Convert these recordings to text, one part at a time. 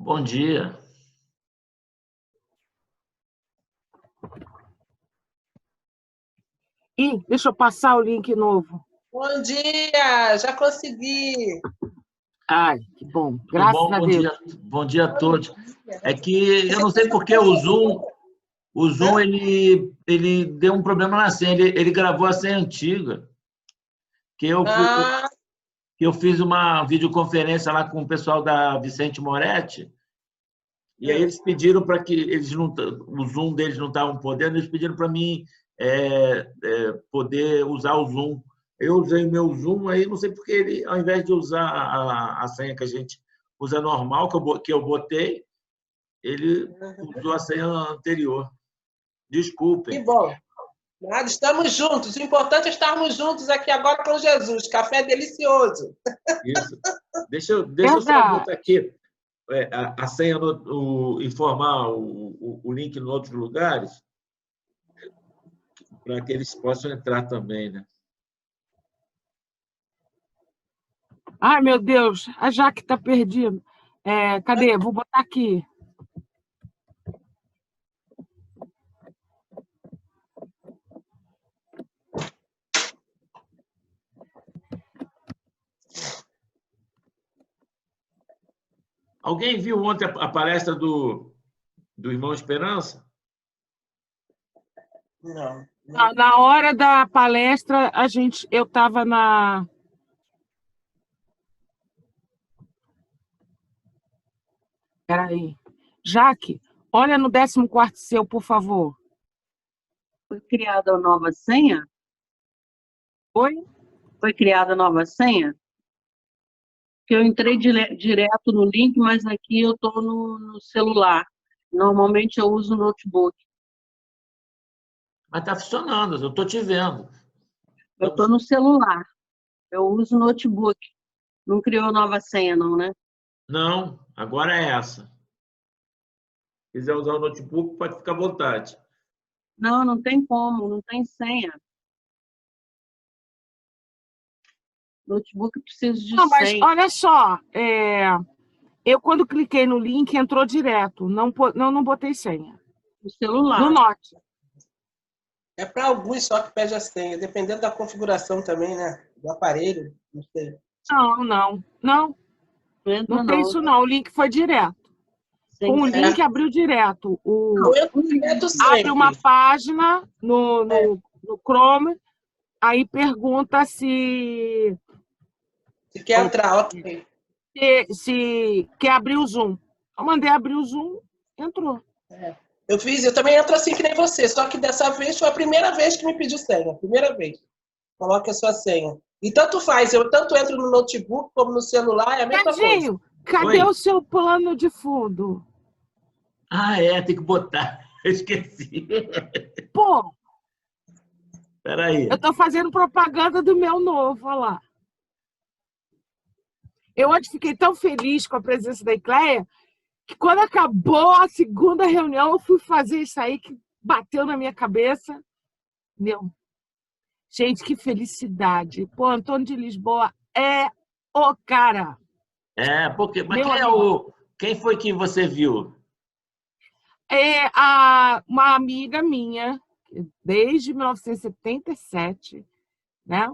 Bom dia. Ih, deixa eu passar o link novo. Bom dia, já consegui. Ai, que bom. Tudo Graças bom? a Deus. Bom dia a todos. É que eu não sei porque o Zoom ele deu um problema na senha, ele gravou a senha antiga, que eu fiz uma videoconferência lá com o pessoal da Vicente Moretti, e aí eles pediram para que eles não, o Zoom deles não estavam podendo, eles pediram para mim poder usar o Zoom. Eu usei o meu Zoom, aí não sei porque ele, ao invés de usar a senha que a gente usa normal, que eu botei, ele usou a senha anterior. Desculpem. Que bom. Nada, estamos juntos. O importante é estarmos juntos aqui agora com Jesus. Café delicioso. Isso. Deixa eu só botar aqui a senha, informar o link em outros lugares, para que eles possam entrar também, né? Ai, meu Deus, a Jaque está perdida. Cadê? Vou botar aqui. Alguém viu ontem a palestra do irmão Esperança? Não. Na hora da palestra, eu estava na... Espera aí. Jaque, olha no 14º seu, por favor. Foi criada a nova senha? Oi? Foi criada a nova senha? Porque eu entrei direto no link, mas aqui eu estou no celular. Normalmente eu uso o notebook. Mas está funcionando, eu estou te vendo. Eu estou no celular. Eu uso o notebook. Não criou nova senha, não, né? Não, agora é essa. Se quiser usar o notebook, pode ficar à vontade. Não, não tem como, não tem senha. Notebook precisa de Não, mas senha. olha só, eu quando cliquei no link, entrou direto. Não botei senha. No celular. No Note. É para alguns só que pede a senha, dependendo da configuração também, né? Do aparelho, não sei. Não. Não tem isso, não. O link foi direto. Com o link abriu direto. Não, eu direto sempre. Abre uma página no Chrome, aí pergunta se quer entrar, ok. Se quer abrir o Zoom. Eu mandei abrir o Zoom, entrou. Eu também entro assim que nem você, só que dessa vez foi a primeira vez que me pediu senha. Primeira vez. Coloque a sua senha. E tanto faz, eu tanto entro no notebook como no celular, é a mesma Tadinho, coisa. cadê o seu plano de fundo? Tem que botar. Eu esqueci. Pô! Peraí. Eu estou fazendo propaganda do meu novo, olha lá. Eu ontem fiquei tão feliz com a presença da Icleia que quando acabou a segunda reunião, eu fui fazer isso aí que bateu na minha cabeça. Meu, gente, que felicidade. Pô, Antônio de Lisboa é o cara. Porque... Mas Meu quem foi que você viu? Uma amiga minha, desde 1977, né?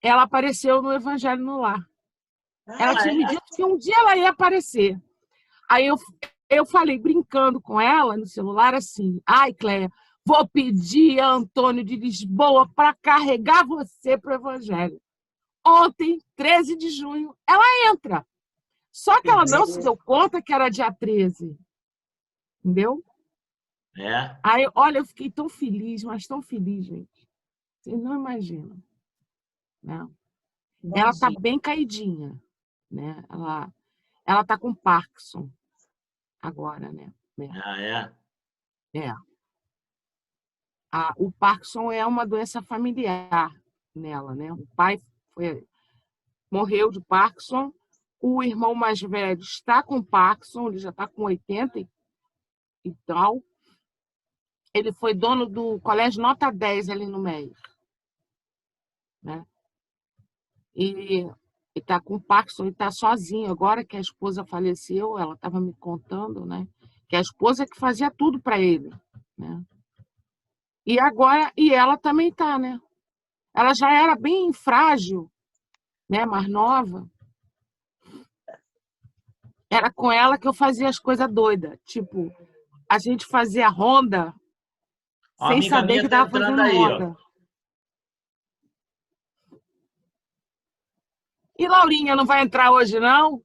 Ela apareceu no Evangelho no Lar. Ela tinha me dito que um dia ela ia aparecer. Aí eu falei, brincando com ela no celular, assim, ai, Cléia, vou pedir a Antônio de Lisboa para carregar você para o Evangelho. Ontem, 13 de junho, ela entra. Só que ela não se deu conta que era dia 13. Entendeu? Aí, olha, eu fiquei tão feliz, mas tão feliz, gente. Vocês não imaginam. Não. Ela está bem caidinha, né? Ela está com Parkinson agora, né? O Parkinson é uma doença familiar nela, né? O pai morreu de Parkinson, o irmão mais velho está com Parkinson, ele já está com 80 e tal. Ele foi dono do colégio Nota 10 ali no Meio, né? E Ele está com Parkinson, ele está sozinho. Agora que a esposa faleceu, ela estava me contando, né? Que a esposa que fazia tudo para ele, né? E agora, e ela também está, né? Ela já era bem frágil, né? Mais nova. Era com ela que eu fazia as coisas doidas. Tipo, a gente fazia ronda Ó, a sem amiga saber minha que tá estava entrando fazendo aí, ó. ronda. E Laurinha não vai entrar hoje, não?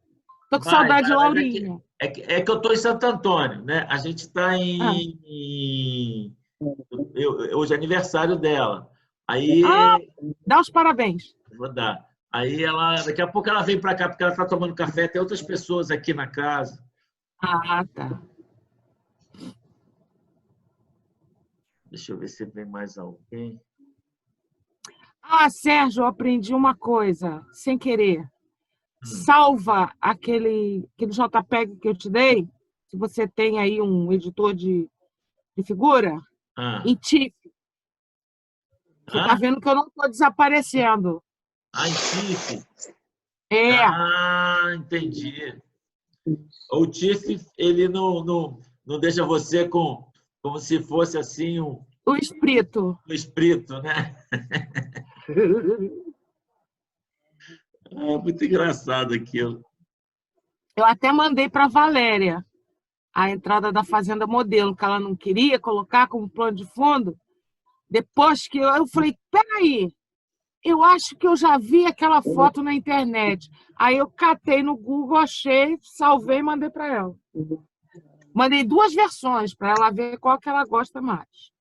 Tô com saudade de Mas Laurinha. é que eu estou em Santo Antônio, né? A gente está Ah, hoje é aniversário dela. ah, Aí, dá os parabéns. vou dar. Aí daqui a pouco ela vem para cá, porque ela está tomando café. Tem outras pessoas aqui na casa. Ah, tá. Deixa eu ver se vem mais alguém. Ah, Sérgio, eu aprendi uma coisa, sem querer. Hum. Salva aquele JPEG que eu te dei, se você tem aí um editor de figura, em Ah. TIFF. Você está Hã? vendo que eu não estou desaparecendo. Ah, em TIFF. É, Ah, entendi. O TIFF, ele não deixa você como se fosse assim o espírito. um espírito, né? É muito engraçado aquilo. Eu até mandei para a Valéria a entrada da Fazenda Modelo, que ela não queria colocar como plano de fundo. Depois que eu falei, peraí, eu acho que eu já vi aquela foto na internet. Aí eu catei no Google, achei, salvei e mandei para ela. Mandei 2 versões para ela ver qual que ela gosta mais.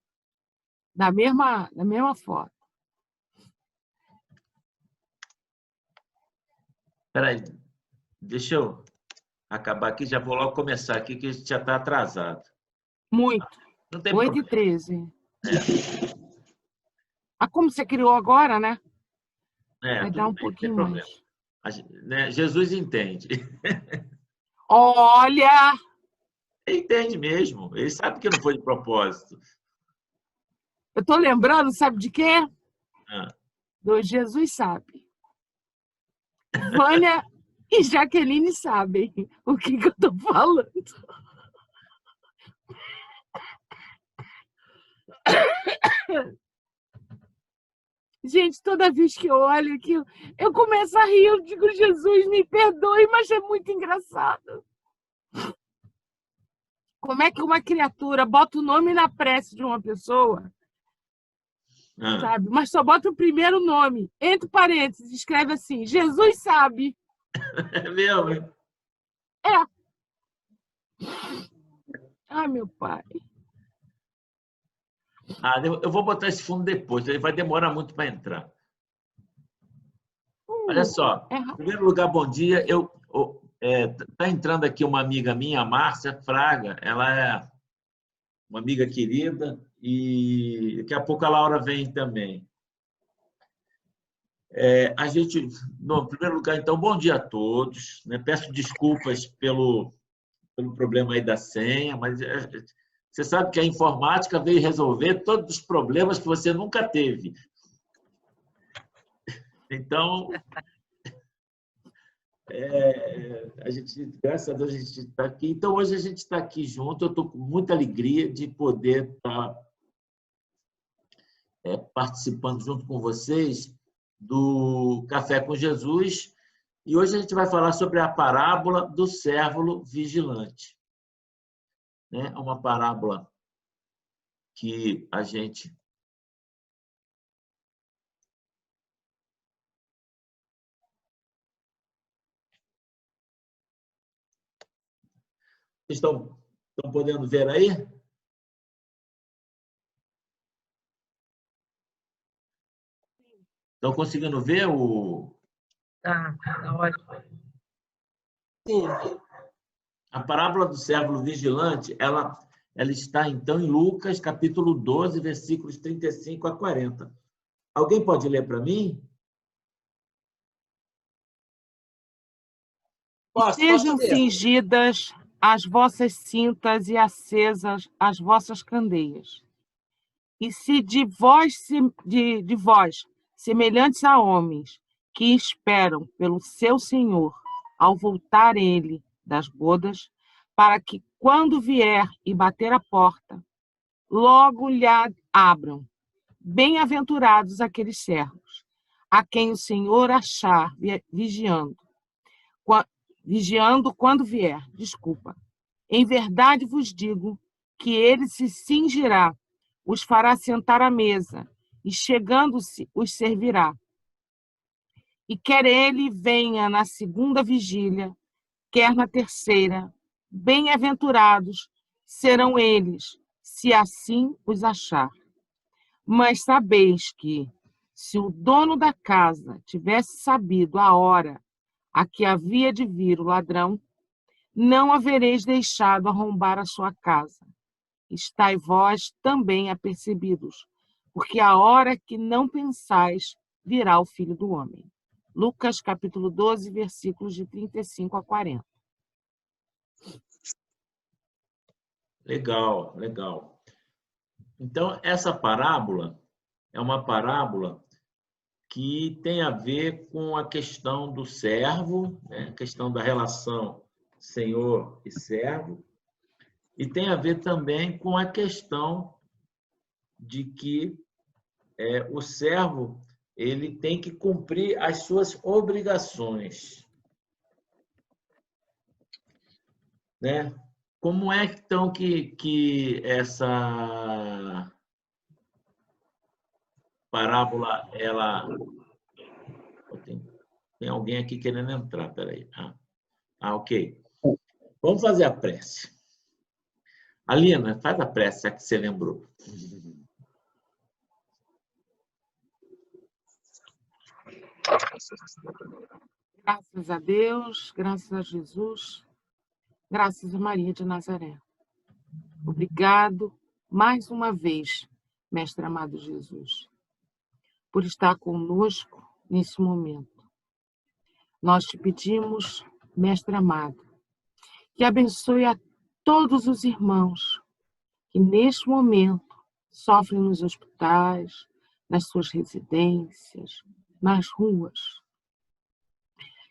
Da mesma foto. Espera aí, deixa eu acabar aqui, já vou logo começar aqui, que a gente já está atrasado. Muito. Não tem 8h13. É, Ah, como você criou agora, né? Vai tudo dar um bem, não tem pouquinho problema. mais. Né, Jesus entende. Olha! Ele entende mesmo. Ele sabe que não foi de propósito. Eu estou lembrando, sabe de quê? Ah. Do Jesus Sabe. Vânia e Jaqueline sabem o que eu estou falando. Gente, toda vez que eu olho aquilo, eu começo a rir, eu digo, Jesus, me perdoe, mas é muito engraçado. Como é que uma criatura bota o nome na prece de uma pessoa, sabe? Mas só bota o primeiro nome, entre parênteses, escreve assim, Jesus sabe. É mesmo? É. Ai, meu pai. Eu vou botar esse fundo depois, ele vai demorar muito para entrar. Olha só, em primeiro lugar, bom dia. Tá entrando aqui uma amiga minha, a Márcia Fraga, ela é uma amiga querida, e daqui a pouco a Laura vem também. No primeiro lugar, então, bom dia a todos. Né? Peço desculpas pelo problema aí da senha, mas você sabe que a informática veio resolver todos os problemas que você nunca teve. Então, graças a Deus, a gente está aqui. Então, hoje a gente está aqui junto. Eu estou com muita alegria de poder estar participando junto com vocês do Café com Jesus. E hoje a gente vai falar sobre a parábola do servo vigilante. É uma parábola que a gente estão podendo ver aí? Estão conseguindo ver o... Tá ótimo. Sim. A parábola do servo vigilante, ela está, então, em Lucas, capítulo 12, versículos 35 a 40. Alguém pode ler para mim? Sejam ler. cingidas as vossas cintas e acesas as vossas candeias. E se de vós, semelhantes a homens, que esperam pelo seu senhor ao voltar ele das bodas, para que, quando vier e bater a porta, logo lhe abram. Bem-aventurados aqueles servos, a quem o Senhor achar vigiando quando vier. Em verdade vos digo que ele se cingirá, os fará sentar à mesa, e chegando-se os servirá. E quer ele venha na segunda vigília, quer na terceira, bem-aventurados serão eles, se assim os achar. Mas sabeis que, se o dono da casa tivesse sabido a hora a que havia de vir o ladrão, não havereis deixado arrombar a sua casa. Estai vós também apercebidos, porque a hora que não pensais, virá o Filho do Homem. Lucas, capítulo 12, versículos de 35 a 40. Legal, legal. Então, essa parábola é uma parábola que tem a ver com a questão do servo, né? A questão da relação senhor e servo, e tem a ver também com a questão de que o servo ele tem que cumprir as suas obrigações, né? Como é então que essa parábola, ela... Tem alguém aqui querendo entrar, peraí. Ok. Vamos fazer a prece. Alina, faz a prece, já que você lembrou. Graças a Deus, graças a Jesus, graças a Maria de Nazaré. Obrigado, mais uma vez, Mestre amado Jesus, por estar conosco nesse momento. Nós te pedimos, Mestre amado, que abençoe a todos os irmãos que, neste momento, sofrem nos hospitais, nas suas residências, nas ruas.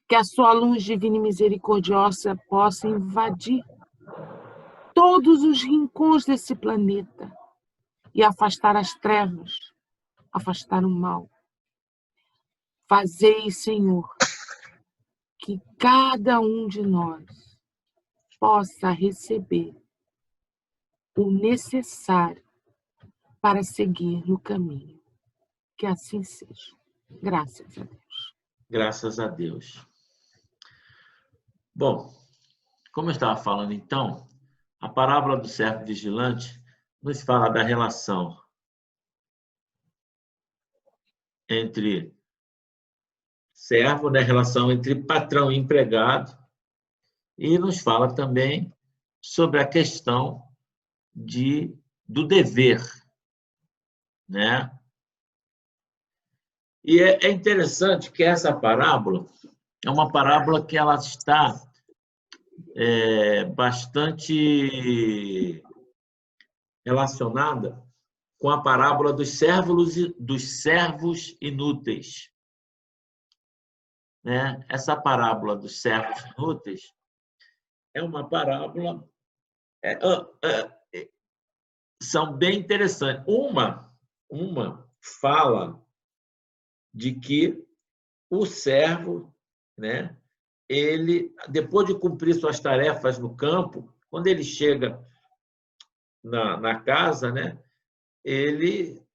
Que a sua luz divina e misericordiosa possa invadir todos os rincões desse planeta e afastar as trevas, afastar o mal. Fazei, Senhor, que cada um de nós possa receber o necessário para seguir no caminho. Que assim seja. Graças a Deus. Graças a Deus. Bom, como eu estava falando então, a parábola do servo vigilante nos fala da relação entre servo, né, relação entre patrão e empregado, e nos fala também sobre a questão do dever, né? E é interessante que essa parábola é uma parábola que ela está bastante relacionada com a parábola dos servos inúteis, né? Essa parábola dos servos inúteis é uma parábola são bem interessantes. Uma fala de que o servo, né, ele, depois de cumprir suas tarefas no campo, quando ele chega na casa, né, ele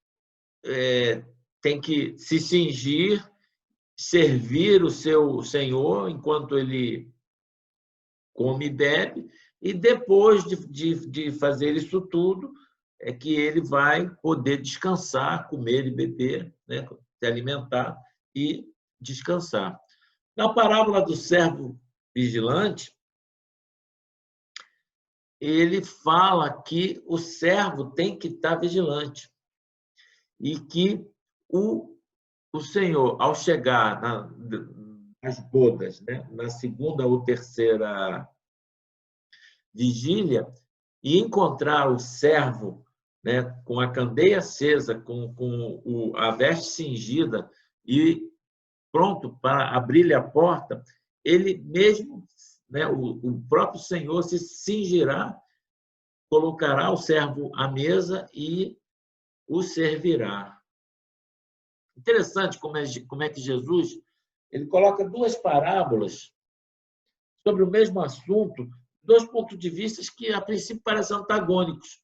tem que se cingir, servir o seu senhor enquanto ele come e bebe, e depois de fazer isso tudo, é que ele vai poder descansar, comer e beber, né, se alimentar e descansar. Na parábola do servo vigilante, ele fala que o servo tem que estar vigilante e que o senhor, ao chegar nas bodas, né, na segunda ou terceira vigília, e encontrar o servo, né, com a candeia acesa, com a veste cingida e pronto para abrir-lhe a porta, ele mesmo, né, o próprio Senhor se cingirá, colocará o servo à mesa e o servirá. Interessante como é que Jesus ele coloca duas parábolas sobre o mesmo assunto, dois pontos de vista que, a princípio, parecem antagônicos,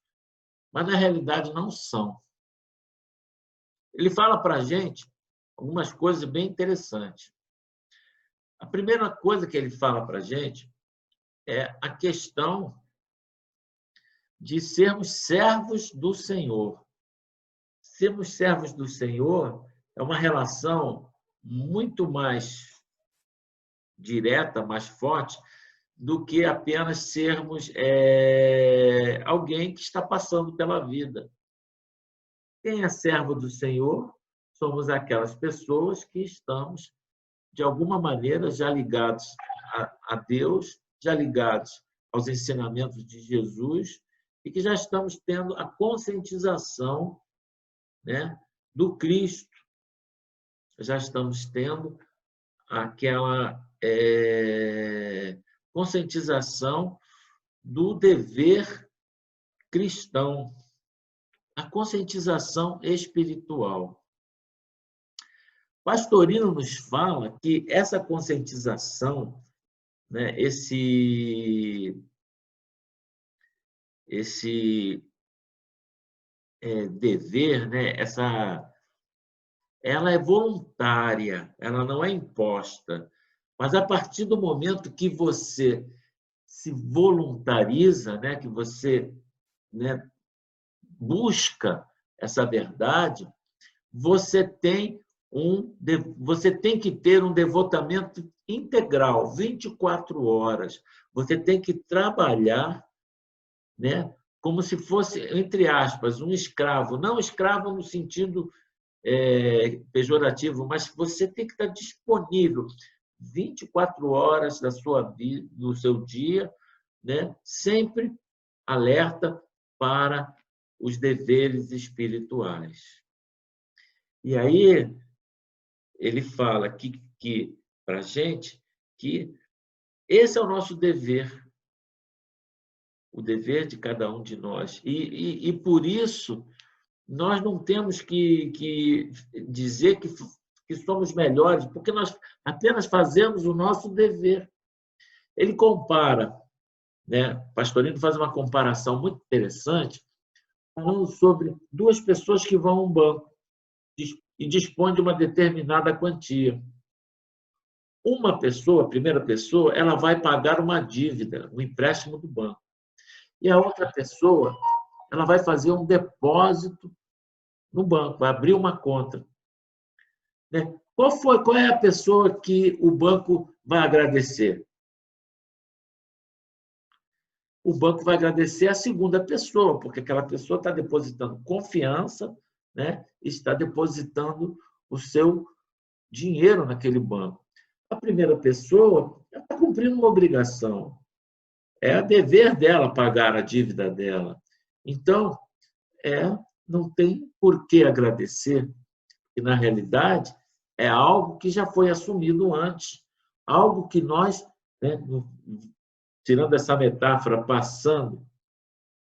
mas, na realidade, não são. Ele fala para a gente algumas coisas bem interessantes. A primeira coisa que ele fala para a gente é a questão de sermos servos do Senhor. Sermos servos do Senhor é uma relação muito mais direta, mais forte, do que apenas sermos alguém que está passando pela vida. Quem é servo do Senhor somos aquelas pessoas que estamos, de alguma maneira, já ligados a Deus, já ligados aos ensinamentos de Jesus e que já estamos tendo a conscientização, né, do Cristo. Já estamos tendo aquela conscientização do dever cristão, a conscientização espiritual. Pastorino nos fala que essa conscientização, né, esse dever, né, ela é voluntária, ela não é imposta. Mas a partir do momento que você se voluntariza, né, que você, né, busca essa verdade, você tem que ter um devotamento integral, 24 horas. Você tem que trabalhar, né, como se fosse, entre aspas, um escravo. Não escravo no sentido pejorativo, mas você tem que estar disponível 24 horas da sua vida, do seu dia, né? Sempre alerta para os deveres espirituais. E aí ele fala que para a gente que esse é o nosso dever, o dever de cada um de nós. E por isso nós não temos que dizer que somos melhores, porque nós apenas fazemos o nosso dever. Ele compara, né? Pastorino faz uma comparação muito interessante, falando sobre duas pessoas que vão a um banco e dispõem de uma determinada quantia. Uma pessoa, a primeira pessoa, ela vai pagar uma dívida, um empréstimo do banco. E a outra pessoa, ela vai fazer um depósito no banco, vai abrir uma conta. Qual é a pessoa que o banco vai agradecer? O banco vai agradecer a segunda pessoa, porque aquela pessoa está depositando confiança, né? Está depositando o seu dinheiro naquele banco. A primeira pessoa está cumprindo uma obrigação. É dever dela pagar a dívida dela. Então, não tem por que agradecer, e na realidade é algo que já foi assumido antes, algo que nós, né, tirando essa metáfora, passando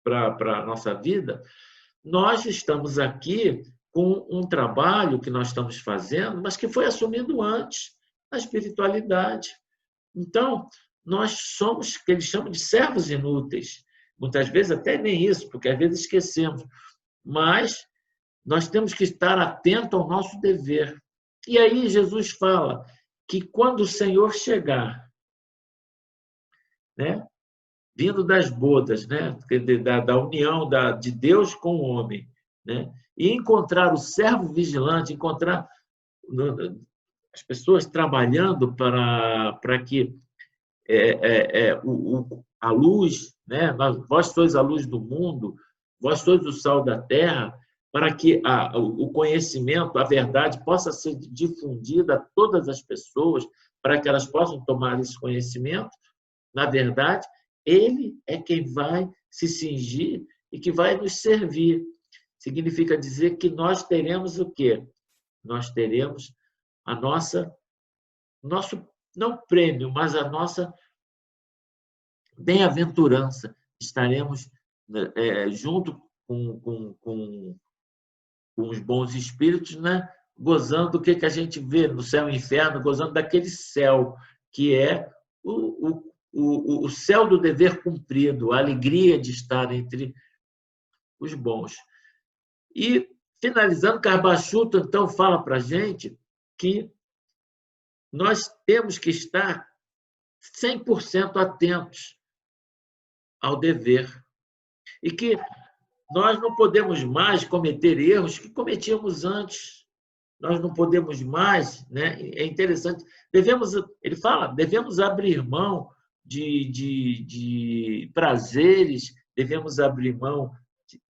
para a nossa vida, nós estamos aqui com um trabalho que nós estamos fazendo, mas que foi assumido antes na espiritualidade. Então, nós somos o que eles chamam de servos inúteis. Muitas vezes até nem isso, porque às vezes esquecemos. Mas nós temos que estar atento ao nosso dever. E aí Jesus fala que quando o Senhor chegar, né, vindo das bodas, né, da união de Deus com o homem, né, e encontrar o servo vigilante, encontrar as pessoas trabalhando para que a luz, né, vós sois a luz do mundo, vós sois o sal da terra, para que o conhecimento, a verdade, possa ser difundida a todas as pessoas, para que elas possam tomar esse conhecimento. Na verdade, ele é quem vai se cingir e que vai nos servir. Significa dizer que nós teremos o quê? Nós teremos a nossa nosso, não prêmio, mas a nossa bem-aventurança. Estaremos junto com os bons espíritos, né? Gozando do que a gente vê no céu e inferno, gozando daquele céu que é o céu do dever cumprido, a alegria de estar entre os bons. E, finalizando, Carbachuto, então, fala para a gente que nós temos que estar 100% atentos ao dever e que nós não podemos mais cometer erros que cometíamos antes. Nós não podemos mais, né? É interessante. Ele fala, devemos abrir mão de prazeres, devemos abrir mão,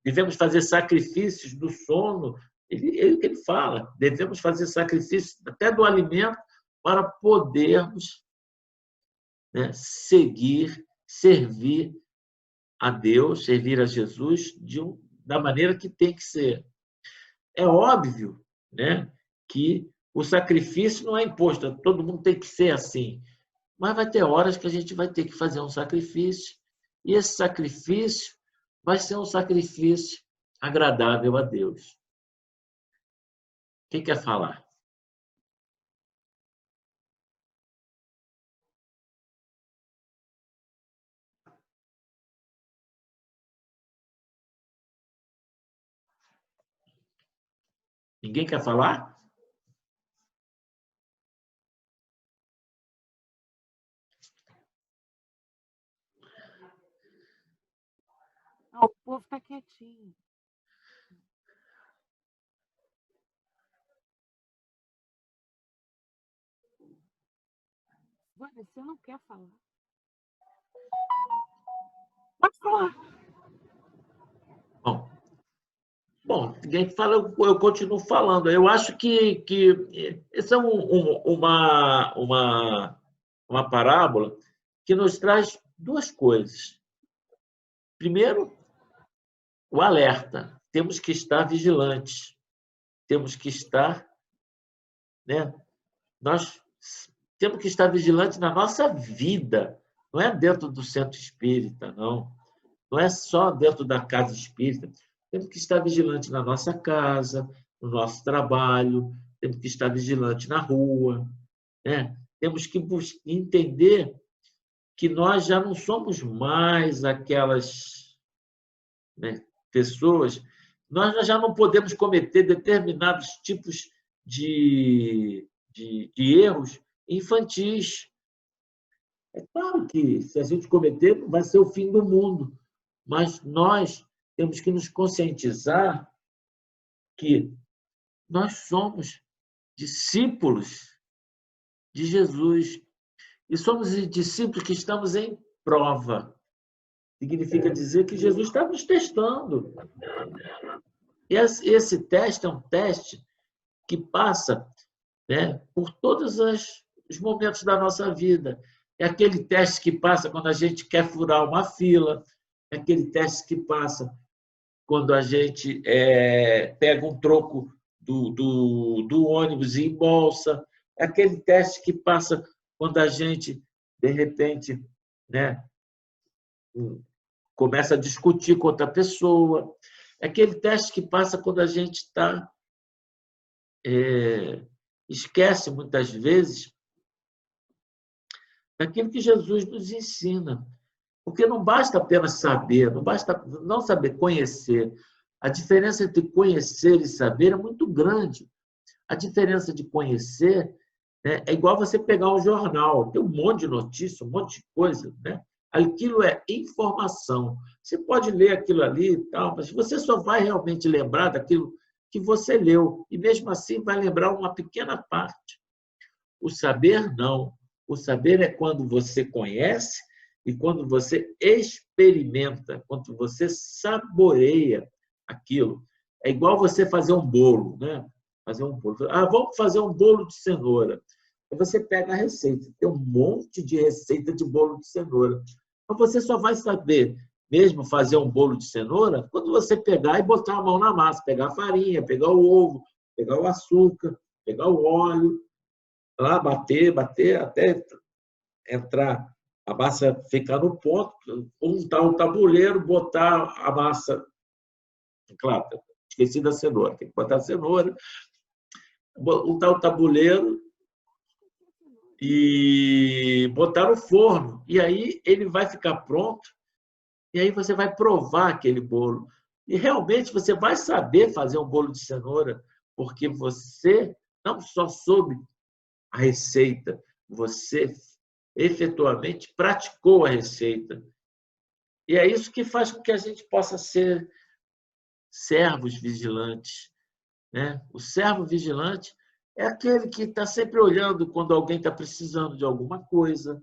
devemos fazer sacrifícios do sono. Ele fala, devemos fazer sacrifícios até do alimento para podermos, né, seguir, servir a Deus, servir a Jesus da maneira que tem que ser. É óbvio, né, que o sacrifício não é imposto, todo mundo tem que ser assim. Mas vai ter horas que a gente vai ter que fazer um sacrifício, e esse sacrifício vai ser um sacrifício agradável a Deus. Quem quer falar? Ninguém quer falar? Não, o povo está quietinho. Vânia, você não quer falar? Pode falar. Bom, ninguém fala, eu continuo falando. Eu acho que essa é uma parábola que nos traz duas coisas. Primeiro, o alerta. Temos que estar vigilantes. Temos que estar, né? Nós temos que estar vigilantes na nossa vida. Não é dentro do centro espírita, não. Não é só dentro da casa espírita. Temos que estar vigilante na nossa casa, no nosso trabalho, temos que estar vigilante na rua, né? Temos que entender que nós já não somos mais aquelas, né, pessoas, nós já não podemos cometer determinados tipos de erros infantis. É claro que se a gente cometer, não vai ser o fim do mundo, mas nós temos que nos conscientizar que nós somos discípulos de Jesus. E somos discípulos que estamos em prova. Significa dizer que Jesus está nos testando. Esse teste é um teste que passa, né, por todos os momentos da nossa vida. É aquele teste que passa quando a gente quer furar uma fila, é aquele teste que passa quando a gente pega um troco do ônibus e embolsa, é aquele teste que passa quando a gente, de repente, né, começa a discutir com outra pessoa, é aquele teste que passa quando a gente esquece, muitas vezes, daquilo que Jesus nos ensina. Porque não basta apenas saber, não basta não saber, conhecer. A diferença entre conhecer e saber é muito grande. A diferença de conhecer, né, é igual você pegar um jornal, tem um monte de notícia, um monte de coisa, né? Aquilo é informação. Você pode ler aquilo ali e tal, mas você só vai realmente lembrar daquilo que você leu. E mesmo assim vai lembrar uma pequena parte. O saber, não. O saber é quando você conhece e quando você experimenta, quando você saboreia aquilo. É igual você fazer um bolo, né? Fazer um bolo. Vamos fazer um bolo de cenoura. Aí você pega a receita. Tem um monte de receita de bolo de cenoura. Mas você só vai saber mesmo fazer um bolo de cenoura quando você pegar e botar a mão na massa, pegar a farinha, pegar o ovo, pegar o açúcar, pegar o óleo. lá, bater até entrar, a massa ficar no ponto, untar o tabuleiro, botar a massa. Claro, esqueci da cenoura, tem que botar a cenoura, untar o tabuleiro e botar no forno. E aí ele vai ficar pronto, e aí você vai provar aquele bolo. E realmente você vai saber fazer um bolo de cenoura, porque você não só soube a receita, você efetivamente praticou a receita. E é isso que faz com que a gente possa ser servos vigilantes, né? O servo vigilante é aquele que está sempre olhando quando alguém está precisando de alguma coisa,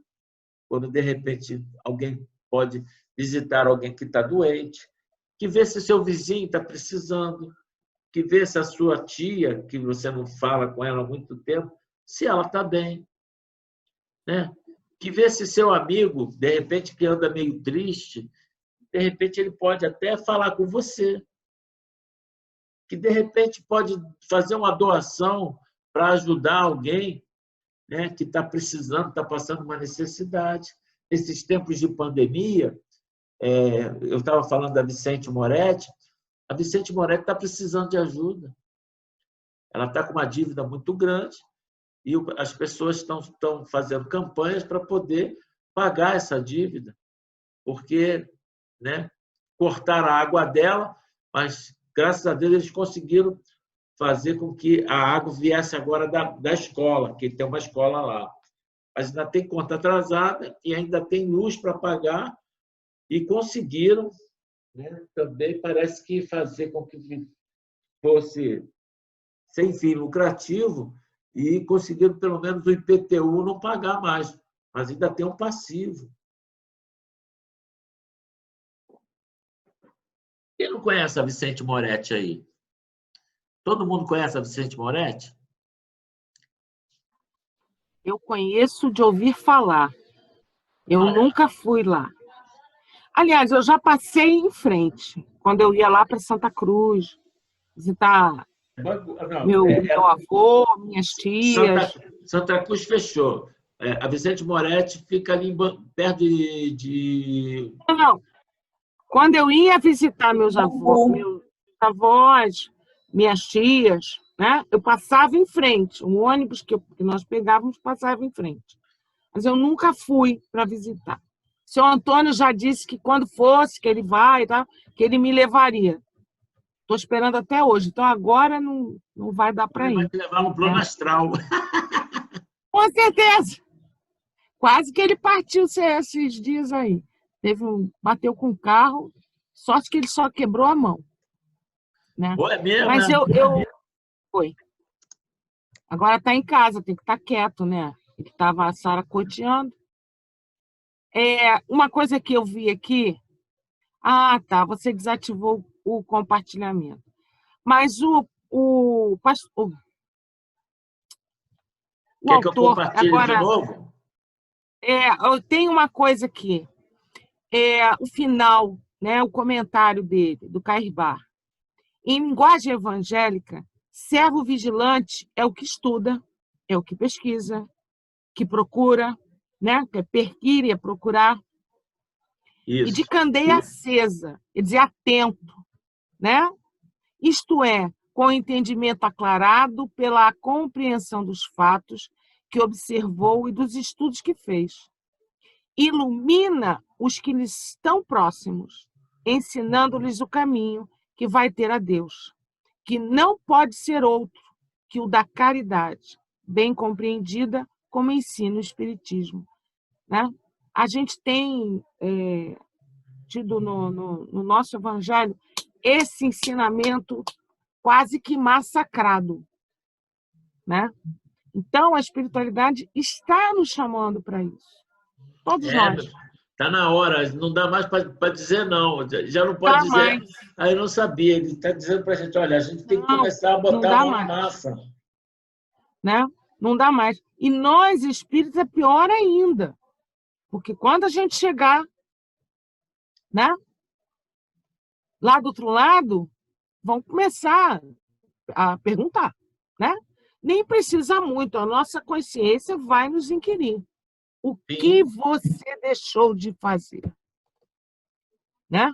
quando, de repente, alguém pode visitar alguém que está doente, que vê se seu vizinho está precisando, que vê se a sua tia, que você não fala com ela há muito tempo, se ela está bem, né? Que vê se seu amigo, de repente, que anda meio triste, de repente ele pode até falar com você, que de repente pode fazer uma doação para ajudar alguém, né, que está precisando, está passando uma necessidade. Nesses tempos de pandemia, eu estava falando da Vicente Moretti, a Vicente Moretti está precisando de ajuda. Ela está com uma dívida muito grande e as pessoas estão fazendo campanhas para poder pagar essa dívida, porque, né, cortaram a água dela, mas, graças a Deus, eles conseguiram fazer com que a água viesse agora da escola, que tem uma escola lá. Mas ainda tem conta atrasada e ainda tem luz para pagar, e conseguiram, né, também, parece que fazer com que fosse sem fim lucrativo, e conseguiram, pelo menos, o IPTU não pagar mais, mas ainda tem um passivo. Quem não conhece a Vicente Moretti aí? Todo mundo conhece a Vicente Moretti? Eu conheço de ouvir falar. Eu nunca fui lá. Aliás, eu já passei em frente, quando eu ia lá para Santa Cruz, visitar meu avô, minhas tias. Santa Cruz fechou. A Vicente Moretti fica ali perto de... Não. Quando eu ia visitar meus avós, minhas tias, né, eu passava em frente. O ônibus que nós pegávamos passava em frente. Mas eu nunca fui para visitar. O seu Antônio já disse que quando fosse, que ele vai, tá, que ele me levaria. Estou esperando até hoje. Então, agora não vai dar para ir. Vai te levar no plano astral. Com certeza. Quase que ele partiu esses dias aí. Bateu com o carro, sorte que ele só quebrou a mão. Né? É mesmo, mas foi. Agora está em casa, tem que estar quieto, né? Ele estava a Sara coteando. Uma coisa que eu vi aqui... Ah, tá, você desativou o compartilhamento. Mas o Quer autor... que eu compartilhe agora, de novo? Eu tenho uma coisa aqui. O final, né, o comentário dele, do Cairbar. Em linguagem evangélica, servo vigilante é o que estuda, é o que pesquisa, que procura, né, que é perquire, é procurar. Isso. E de candeia acesa, quer dizer, atento, né? Isto é, com o entendimento aclarado pela compreensão dos fatos que observou e dos estudos que fez. Ilumina os que lhes estão próximos, ensinando-lhes o caminho que vai ter a Deus, que não pode ser outro que o da caridade, bem compreendida como ensina o Espiritismo. Né? A gente tem tido no nosso Evangelho esse ensinamento quase que massacrado. Né? Então, a espiritualidade está nos chamando para isso. Todos nós. Está na hora, não dá mais para dizer não. Já não pode dizer. Mais. Eu não sabia. Ele está dizendo para a gente: olha, a gente tem que começar a botar a mão na massa. Né? Não dá mais. E nós, espíritos, é pior ainda. Porque quando a gente chegar, né, lá do outro lado, vão começar a perguntar. Né? nem precisa muito, a nossa consciência vai nos inquirir. O que você deixou de fazer? Né?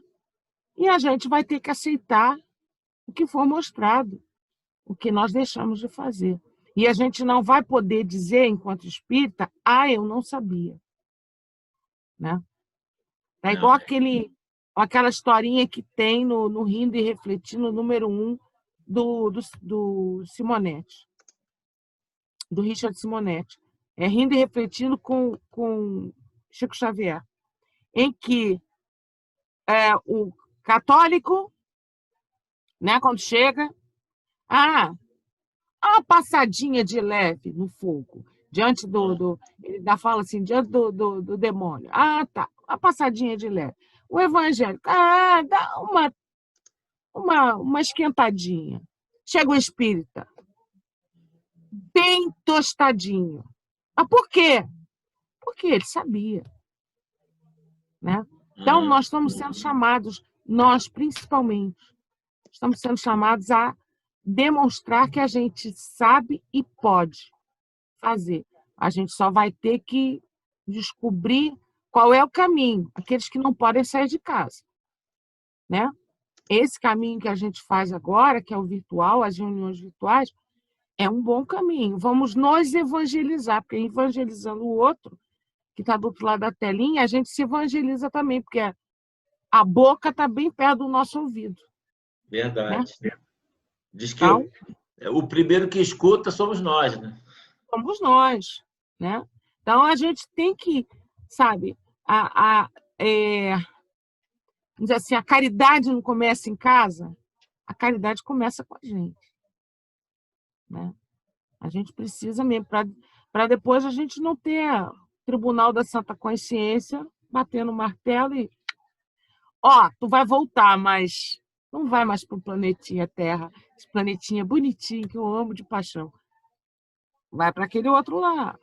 E a gente vai ter que aceitar o que for mostrado, o que nós deixamos de fazer. E a gente não vai poder dizer, enquanto espírita, eu não sabia. Né? É igual aquela historinha que tem no Rindo e Refletindo, número 1, do Simonetti, do Richard Simonetti. É Rindo e Refletindo com Chico Xavier, em que o católico, né, quando chega, uma passadinha de leve no fogo, diante ele ainda fala assim, diante do demônio. Tá, uma passadinha de leve. O evangélico, dá uma esquentadinha. Chega o espírita, bem tostadinho. Mas por quê? Porque ele sabia. Né? Então, nós estamos sendo chamados, nós principalmente, estamos sendo chamados a demonstrar que a gente sabe e pode fazer. A gente só vai ter que descobrir qual é o caminho, aqueles que não podem sair de casa. Né? Esse caminho que a gente faz agora, que é o virtual, as reuniões virtuais, é um bom caminho. Vamos nos evangelizar, porque evangelizando o outro, que está do outro lado da telinha, a gente se evangeliza também, porque a boca está bem perto do nosso ouvido. Verdade. Né? Diz que então, o primeiro que escuta somos nós, né? Somos nós, né? Então, a gente tem que, sabe, dizer assim, a caridade não começa em casa, a caridade começa com a gente. Né? A gente precisa mesmo, para depois a gente não ter Tribunal da Santa Consciência batendo o martelo e tu vai voltar, mas não vai mais para o planetinha Terra, esse planetinha bonitinho que eu amo de paixão. Vai para aquele outro lá.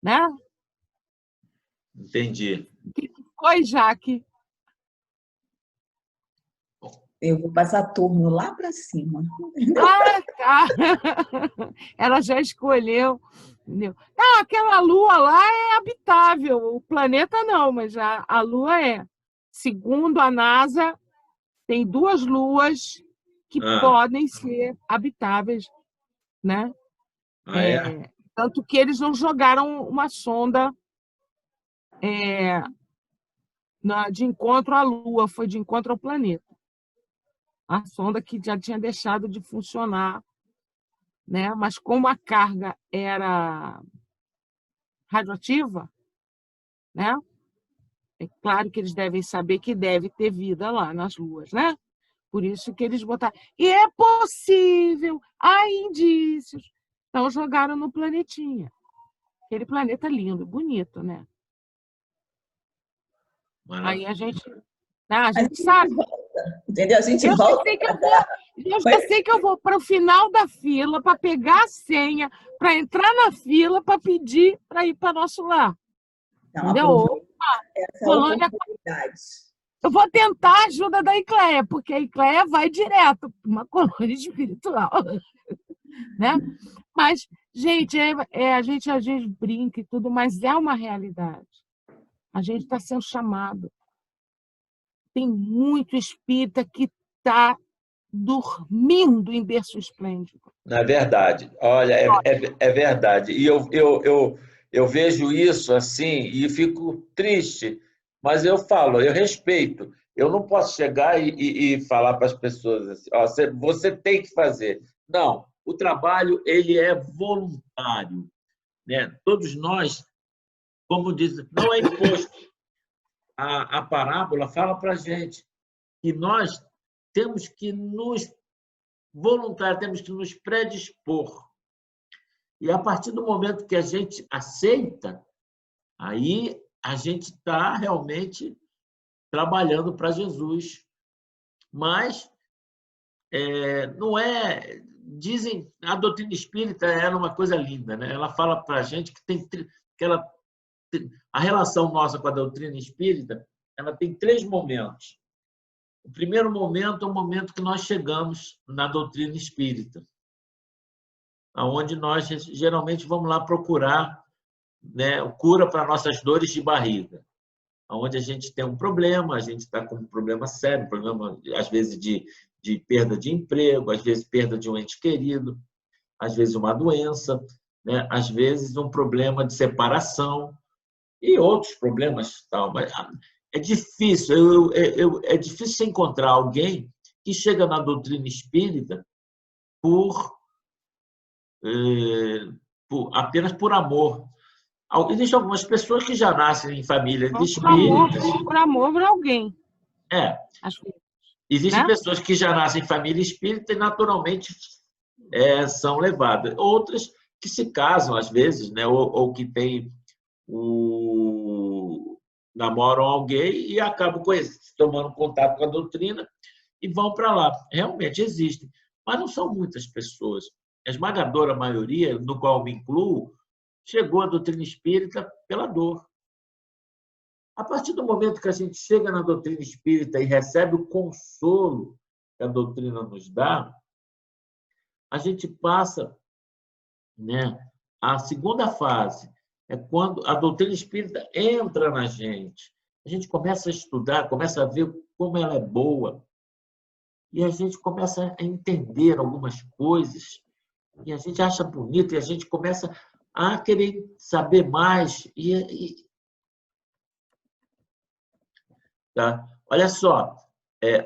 Né? Entendi. Oi, Jaque. Eu vou passar turno lá para cima. Tá. Ela já escolheu. Entendeu? Aquela lua lá é habitável, o planeta não, mas a lua é. Segundo a NASA, tem 2 luas que podem ser habitáveis, né? Tanto que eles não jogaram uma sonda de encontro à lua, foi de encontro ao planeta. A sonda que já tinha deixado de funcionar, né? Mas como a carga era radioativa, né? É claro que eles devem saber que deve ter vida lá nas luas, né? Por isso que eles botaram. E é possível, há indícios. Então jogaram no planetinha. Aquele planeta lindo, bonito, né? Aí a gente sabe. Entendeu? A gente volta. Eu já sei que eu vou para o final da fila para pegar a senha, para entrar na fila para pedir para ir para nosso lar. Entendeu? Eu vou tentar a ajuda da Icléia, porque a Icléia vai direto para uma colônia espiritual. Né? Mas, gente, a gente brinca e tudo, mas é uma realidade. A gente está sendo chamado. Tem muito espírita que está dormindo em berço esplêndido. Na verdade, olha, é verdade. E eu vejo isso assim e fico triste, mas eu falo, eu respeito. Eu não posso chegar e falar para as pessoas assim, você tem que fazer. Não, o trabalho ele é voluntário. Né? Todos nós, como diz, não é imposto. A parábola fala para a gente que nós temos que nos voluntar, temos que nos predispor. E a partir do momento que a gente aceita, aí a gente está realmente trabalhando para Jesus. Mas não é... Dizem, a doutrina espírita era uma coisa linda, né? Ela fala para a gente que a relação nossa com a doutrina espírita, ela tem 3 momentos. O primeiro momento é o momento que nós chegamos na doutrina espírita. onde nós geralmente vamos lá procurar, né, cura para nossas dores de barriga, onde a gente tem um problema, a gente está com um problema sério, problema às vezes de perda de emprego, às vezes perda de um ente querido, às vezes uma doença, né, às vezes um problema de separação e outros problemas tal. Mas é difícil, é difícil encontrar alguém que chega na doutrina espírita apenas por amor. Existem algumas pessoas que já nascem em famílias de espíritas. Por amor por alguém. Existem pessoas que já nascem em família espírita e naturalmente são levadas. Outras que se casam, às vezes, né? ou que têm namoram alguém e acabam tomando contato com a doutrina e vão para lá. Realmente existem, mas não são muitas pessoas. A esmagadora maioria, no qual me incluo, chegou à doutrina espírita pela dor. A partir do momento que a gente chega na doutrina espírita e recebe o consolo que a doutrina nos dá, a gente passa, né, a segunda fase, é quando a doutrina espírita entra na gente. A gente começa a estudar, começa a ver como ela é boa, e a gente começa a entender algumas coisas, e a gente acha bonito, e a gente começa a querer saber mais. Tá? Olha só,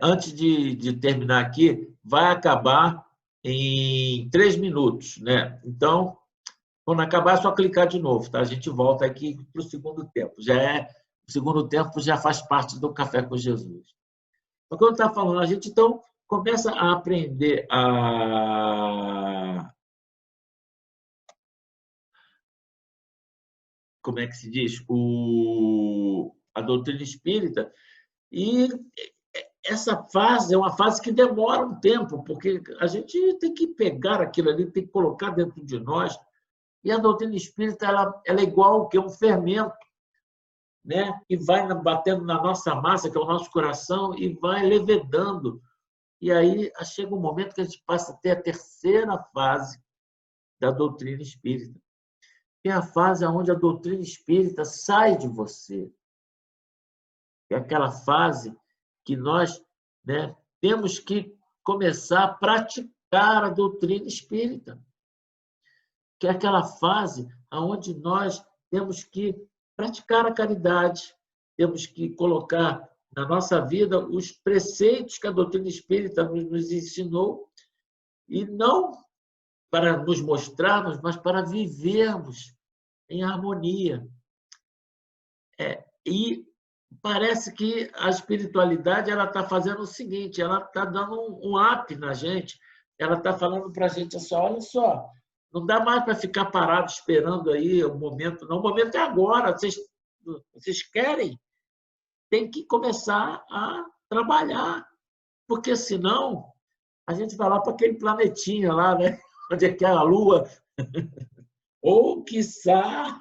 antes de terminar aqui, vai acabar em 3 minutos, né? Então, quando acabar, é só clicar de novo, tá? A gente volta aqui para o segundo tempo. O segundo tempo já faz parte do Café com Jesus. Então, quando está falando, a gente então começa a aprender como é que se diz? A doutrina espírita. E essa fase é uma fase que demora um tempo, porque a gente tem que pegar aquilo ali, tem que colocar dentro de nós. E a doutrina espírita ela é igual que um fermento, né? E vai batendo na nossa massa, que é o nosso coração, e vai levedando. E aí chega um momento que a gente passa a ter a terceira fase da doutrina espírita, que é a fase onde a doutrina espírita sai de você. É aquela fase que nós, né, temos que começar a praticar a doutrina espírita, que é aquela fase onde nós temos que praticar a caridade, temos que colocar na nossa vida os preceitos que a doutrina espírita nos ensinou, e não para nos mostrarmos, mas para vivermos em harmonia. E parece que a espiritualidade ela está fazendo o seguinte, ela está dando um up na gente, ela está falando para a gente assim, olha só, não dá mais para ficar parado esperando aí o momento, não, o momento é agora, vocês querem, tem que começar a trabalhar, porque senão a gente vai lá para aquele planetinha lá, né? Onde é que é a Lua, ou quiçá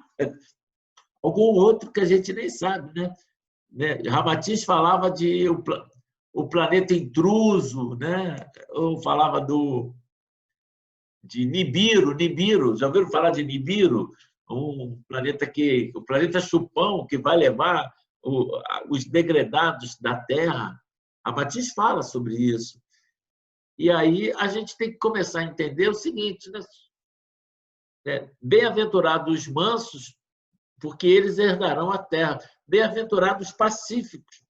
algum outro que a gente nem sabe, né? Ramatiz falava de o planeta intruso, né? Ou falava de Nibiru. Já ouviram falar de Nibiru? O planeta Chupão, que vai levar os degredados da Terra. Ramatiz fala sobre isso. E aí a gente tem que começar a entender o seguinte, né? Bem-aventurados os mansos, porque eles herdarão a terra. Bem-aventurados os pacíficos.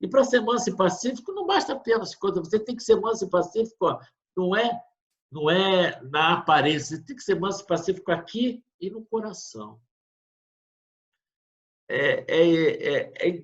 E para ser manso e pacífico, não basta apenas coisa. Você tem que ser manso e pacífico, ó, não é na aparência. Você tem que ser manso e pacífico aqui e no coração. É interessante.